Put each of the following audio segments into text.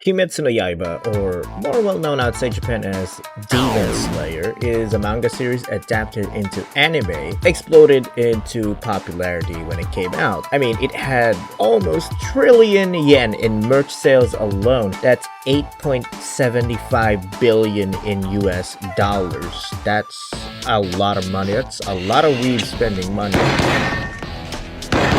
Kimetsu no Yaiba, or more well known outside Japan as Demon Slayer, is a manga series adapted into anime, exploded into popularity when it came out. I mean, it had almost trillion yen in merch sales alone. That's 8.75 billion in US dollars. That's a lot of money. That's a lot of weeb spending money.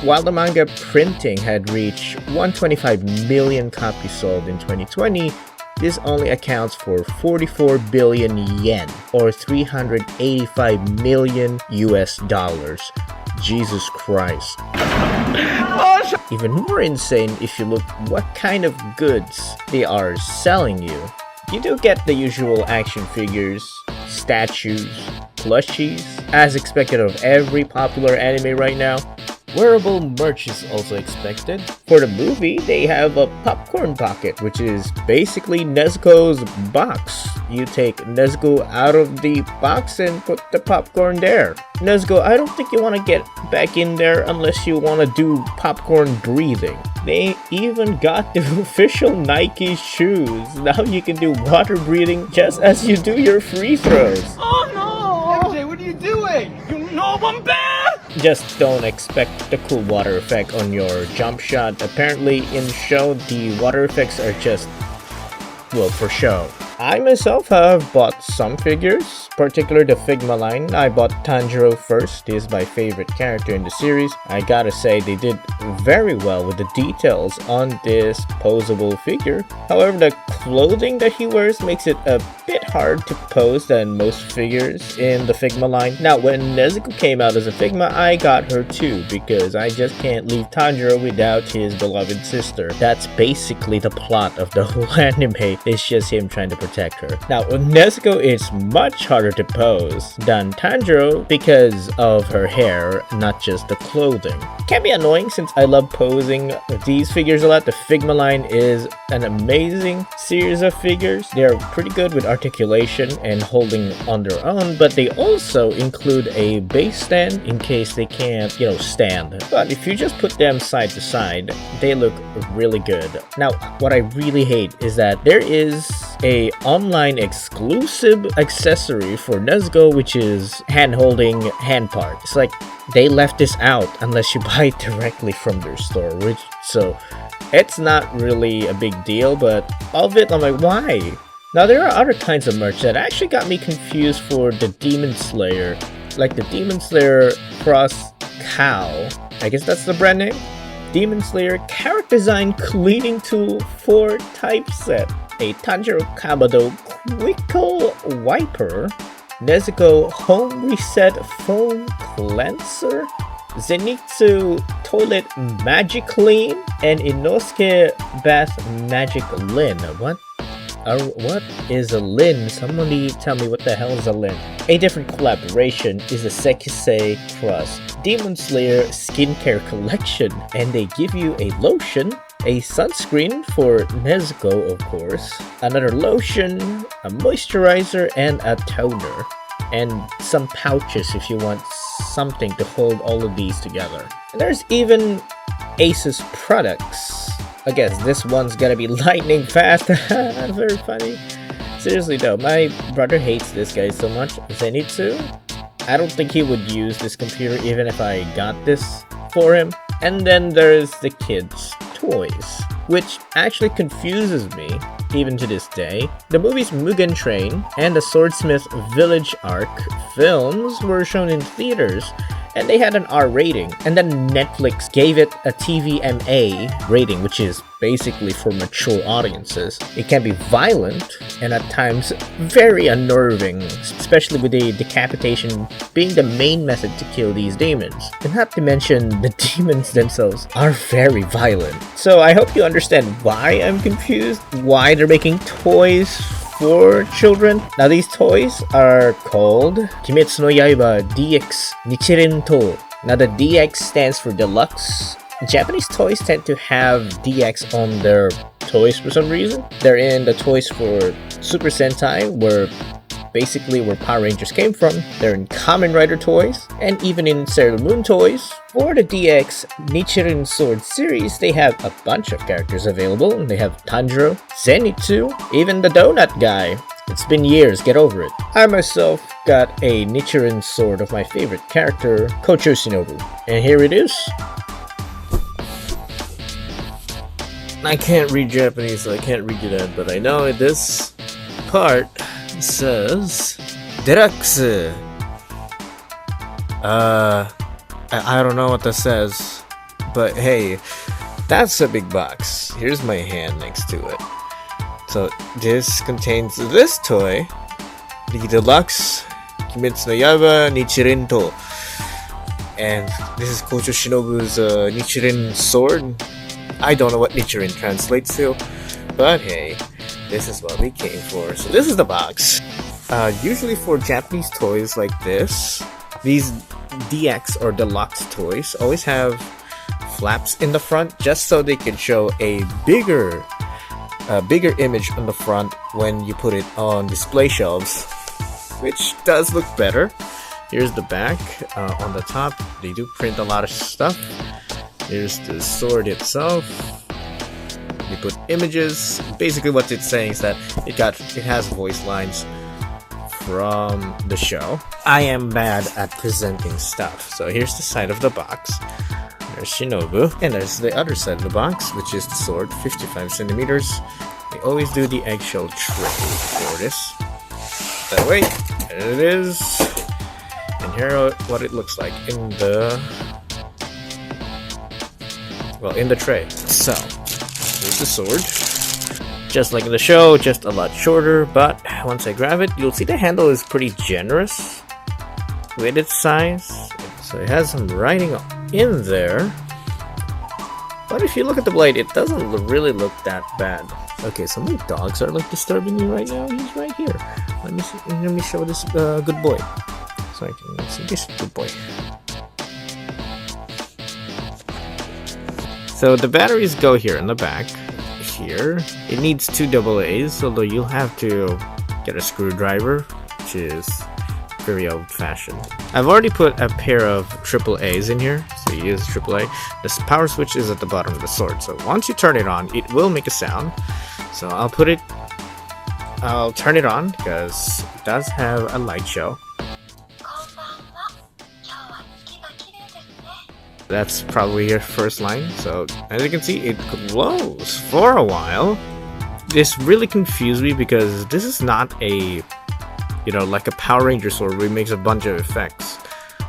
While the manga printing had reached 125 million copies sold in 2020, this only accounts for 44 billion yen, or 385 million US dollars. Jesus Christ. Even more insane if you look what kind of goods they are selling you. You do get the usual action figures, statues, plushies, as expected of every popular anime right now. Wearable merch is also expected. For the movie, they have a popcorn pocket, which is basically Nezuko's box. You take Nezuko out of the box and put the popcorn there. Nezuko, I don't think you want to get back in there unless you want to do popcorn breathing. They even got the official Nike shoes. Now you can do water breathing just as you do your free throws. Oh no! MJ, what are you doing? You know I'm bad! Just don't expect the cool water effect on your jump shot. Apparently in show, the water effects are just, well, for show. I myself have bought some figures, particularly the Figma line. I bought Tanjiro first. He is my favorite character in the series. I gotta say they did very well with the details on this posable figure. However, the clothing that he wears makes it a bit hard to pose than most figures in the Figma line. Now, when Nezuko came out as a Figma, I got her too because I just can't leave Tanjiro without his beloved sister. That's basically the plot of the whole anime. It's just him trying to protect her. Now, with Nezuko, it's much harder to pose than Tanjiro because of her hair, not just the clothing. It can be annoying since I love posing these figures a lot. The Figma line is an amazing series of figures. They're pretty good with articulation and holding on their own, but they also include a base stand in case they can't, stand. But if you just put them side to side, they look really good. Now, what I really hate is that there is a online exclusive accessory for Nezuko, which is hand-holding hand part. It's like they left this out unless you buy it directly from their store, so it's not really a big deal, but all of it, I'm like, why? Now, there are other kinds of merch that actually got me confused for the Demon Slayer, like the Demon Slayer Cross Cow. I guess that's the brand name? Demon Slayer Character Design Cleaning Tool for Typeset, a Tanjiro Kamado Quickle Wiper, Nezuko Home Reset Foam Cleanser, Zenitsu Toilet Magic Clean, and Inosuke Bath Magic Lin. What is a Lin? Somebody tell me what the hell is a Lin. A different collaboration is the Sekisei Cross Demon Slayer Skincare Collection, and they give you a lotion, a sunscreen for Nezuko, of course, another lotion, a moisturizer, and a toner, and some pouches if you want something to hold all of these together. And there's even Asus products. I guess this one's gonna be lightning fast. Very funny. Seriously though, my brother hates this guy so much. Zenitsu, I don't think he would use this computer even if I got this for him. And then there's the kids' toys, which actually confuses me even to this day. The movies Mugen Train and the Swordsmith Village Arc films were shown in theaters, and they had an R rating, and then Netflix gave it a TVMA rating, which is basically for mature audiences. It can be violent and at times very unnerving, especially with the decapitation being the main method to kill these demons. And not to mention, the demons themselves are very violent. So I hope you understand why I'm confused, why they're making toys for children. Now these toys are called Kimetsu no Yaiba DX Nichiren To. Now the DX stands for Deluxe. Japanese toys tend to have DX on their toys for some reason. They're in the toys for Super Sentai, where basically where Power Rangers came from. They're in Kamen Rider toys, and even in Sailor Moon toys. For the DX Nichiren Sword series, they have a bunch of characters available. They have Tanjiro, Zenitsu, even the Donut Guy. It's been years, get over it. I myself got a Nichiren sword of my favorite character, Kocho Shinobu. And here it is. I can't read Japanese, so I can't read that, but I know this part says Deluxe. I don't know what that says, but hey, that's a big box. Here's my hand next to it. So this contains this toy, the Deluxe Kimetsu no Yaiba Nichiren To. And this is Kocho Shinobu's Nichiren sword. I don't know what Nichiren translates to, but hey, this is what we came for. So this is the box. Usually for Japanese toys like this, these DX or deluxe toys always have flaps in the front just so they can show a bigger image on the front when you put it on display shelves, which does look better. Here's the back. On the top, they do print a lot of stuff. Here's the sword itself. You put images. Basically what it's saying is that it has voice lines from the show. I am bad at presenting stuff. So here's the side of the box. There's Shinobu. And there's the other side of the box, which is the sword, 55 centimeters. They always do the eggshell tray for this. That way, there it is. And here what it looks like in the tray. So, here's the sword. Just like in the show, just a lot shorter, but once I grab it, you'll see the handle is pretty generous with its size. So it has some writing in there. But if you look at the blade, it doesn't really look that bad. Okay, so my dogs are like disturbing me right now. He's right here. Let me show this good boy. So I can see this good boy. So the batteries go here in the back. Here, it needs 2 AA's, although you'll have to get a screwdriver, which is very old-fashioned. I've already put a pair of AA's in here, so you use AAA. This power switch is at the bottom of the sword, so once you turn it on, it will make a sound. So I'll turn it on because it does have a light show. That's probably your first line. So as you can see, it glows for a while. This really confused me because this is not a, like a Power Ranger sword where it makes a bunch of effects.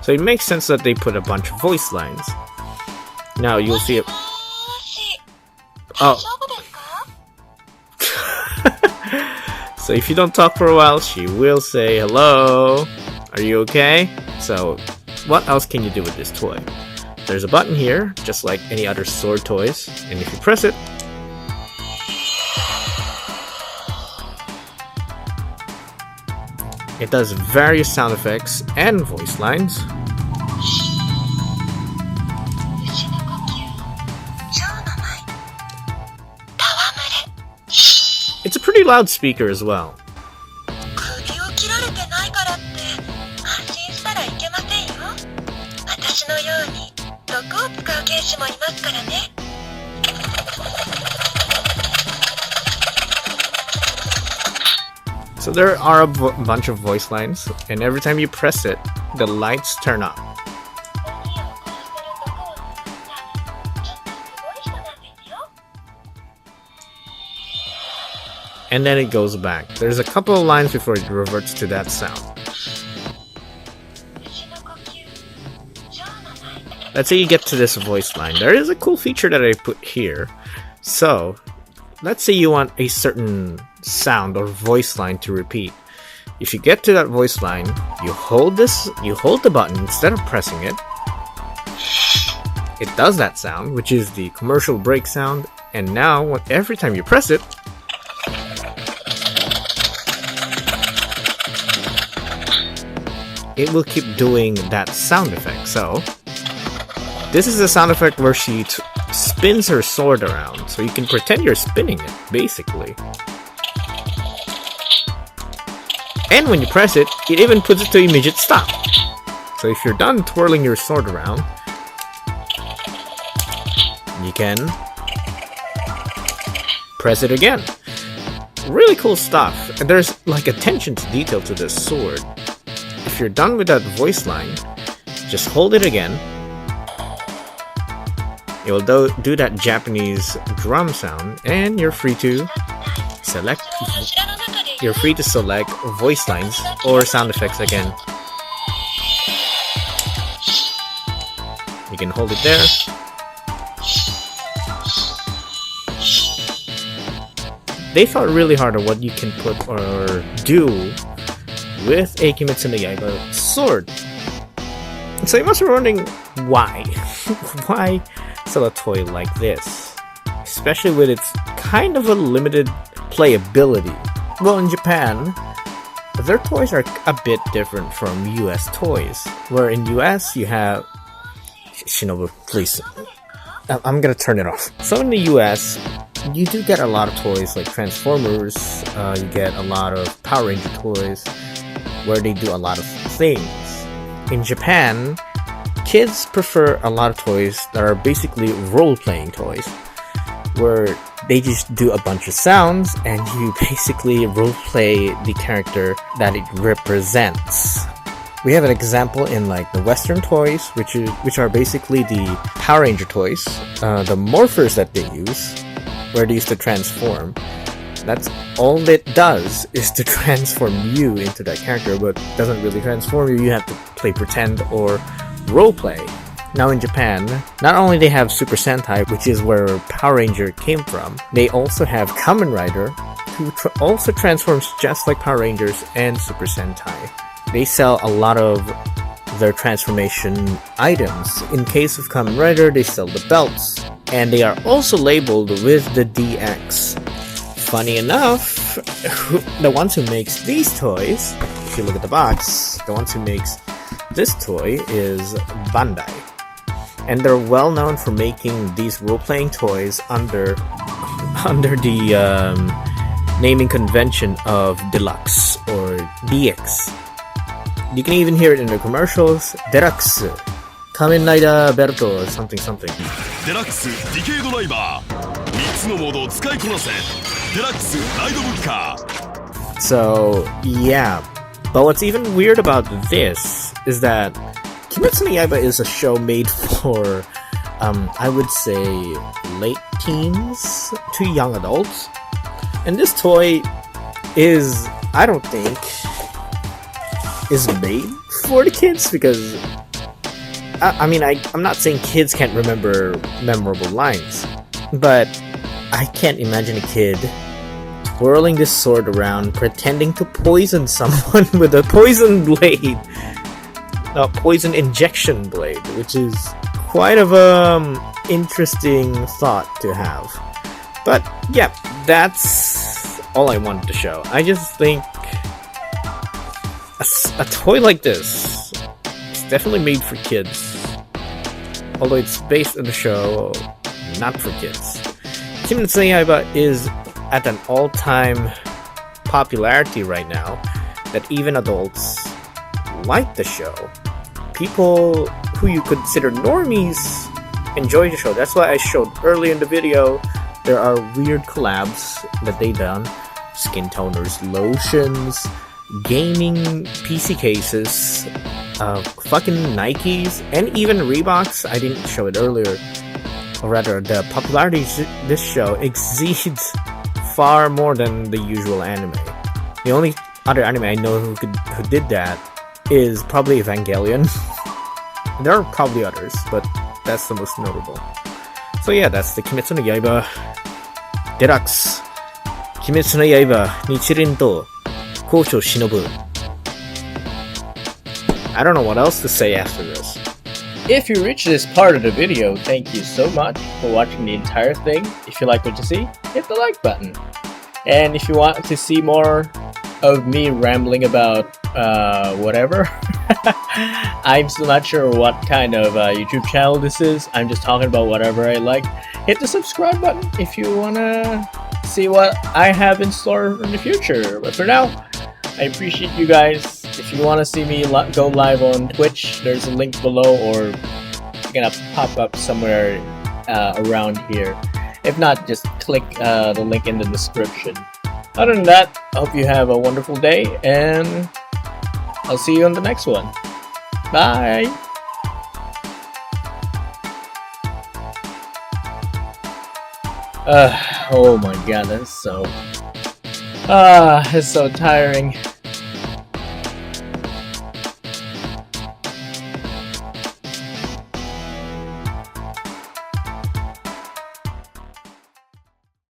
So it makes sense that they put a bunch of voice lines. Now you'll see it. Oh. So if you don't talk for a while, she will say, hello, are you okay? So what else can you do with this toy? There's a button here, just like any other sword toys, and if you press it, it does various sound effects and voice lines. It's a pretty loud speaker as well. So there are a bunch of voice lines, and every time you press it, the lights turn on. And then it goes back. There's a couple of lines before it reverts to that sound. Let's say you get to this voice line. There is a cool feature that I put here. So, let's say you want a certain sound or voice line to repeat. If you get to that voice line, you hold the button instead of pressing it. It does that sound, which is the commercial break sound, and now every time you press it, it will keep doing that sound effect. So this is a sound effect where she spins her sword around, so you can pretend you're spinning it, basically. And when you press it, it even puts it to immediate stop. So if you're done twirling your sword around, you can press it again. Really cool stuff. And there's like attention to detail to this sword. If you're done with that voice line, just hold it again. It will do that Japanese drum sound, and you're free to select voice lines or sound effects again. You can hold it there. They thought really hard on what you can put or do with a Kimetsu no Yaiba sword. So you must be wondering why? Why sell a toy like this? Especially with its kind of a limited playability. Well, in Japan, their toys are a bit different from US toys. Where in US you have... Shinobu, please. I'm gonna turn it off. So in the US, you do get a lot of toys like Transformers, you get a lot of Power Ranger toys, where they do a lot of things. In Japan, kids prefer a lot of toys that are basically role-playing toys, where they just do a bunch of sounds and you basically role-play the character that it represents. We have an example in like the Western toys, which are basically the Power Ranger toys, the morphers that they use, where they used to transform. That's all it does, is to transform you into that character, but doesn't really transform you. You have to play pretend or roleplay. Now in Japan, not only they have Super Sentai, which is where Power Ranger came from, they also have Kamen Rider, who also transforms just like Power Rangers and Super Sentai. They sell a lot of their transformation items. In case of Kamen Rider, they sell the belts, and they are also labeled with the DX. Funny enough, the ones who makes these toys, if you look at the box, the ones who makes this toy is Bandai. And they're well known for making these role-playing toys under the naming convention of Deluxe or DX. You can even hear it in the commercials. Deluxe, Kamen Rider Berto, or something. Deluxe, Decade Driver, 3つのモードを使いこなせ。Deluxe, Ride Book. So, yeah. But what's even weird about this is that Kimetsu no Yaiba is a show made for, I would say, late teens to young adults. And this toy is, I don't think, is made for the kids, because I'm not saying kids can't remember memorable lines, but I can't imagine a kid twirling this sword around pretending to poison someone with a poison blade, a poison injection blade, which is quite of interesting thought to have. But yeah, that's all I wanted to show. I just think a toy like this is definitely made for kids, although it's based on the show not for kids. Kimetsu no Yaiba is at an all-time popularity right now that even adults like the show. People who you consider normies enjoy the show. That's why I showed early in the video there are weird collabs that they done. Skin toners, lotions, gaming PC cases, fucking Nikes, and even Reeboks. I didn't show it earlier. Or rather, the popularity of this show exceeds far more than the usual anime. The only other anime I know who did that is probably Evangelion. There are probably others, but that's the most notable. So yeah, that's the Kimetsu no Yaiba Deluxe. Kimetsu no Yaiba Nichirin to Koucho Shinobu. I don't know what else to say after this. If you reached this part of the video, thank you so much for watching the entire thing. If you like what you see, hit the like button. And if you want to see more of me rambling about whatever, I'm still not sure what kind of YouTube channel this is. I'm just talking about whatever I like. Hit the subscribe button if you want to see what I have in store in the future. But for now, I appreciate you guys. If you want to see me go live on Twitch, there's a link below, or it's gonna pop up somewhere around here. If not, just click the link in the description. Other than that, I hope you have a wonderful day, and I'll see you on the next one. Bye! Oh my god, that's so... it's so tiring.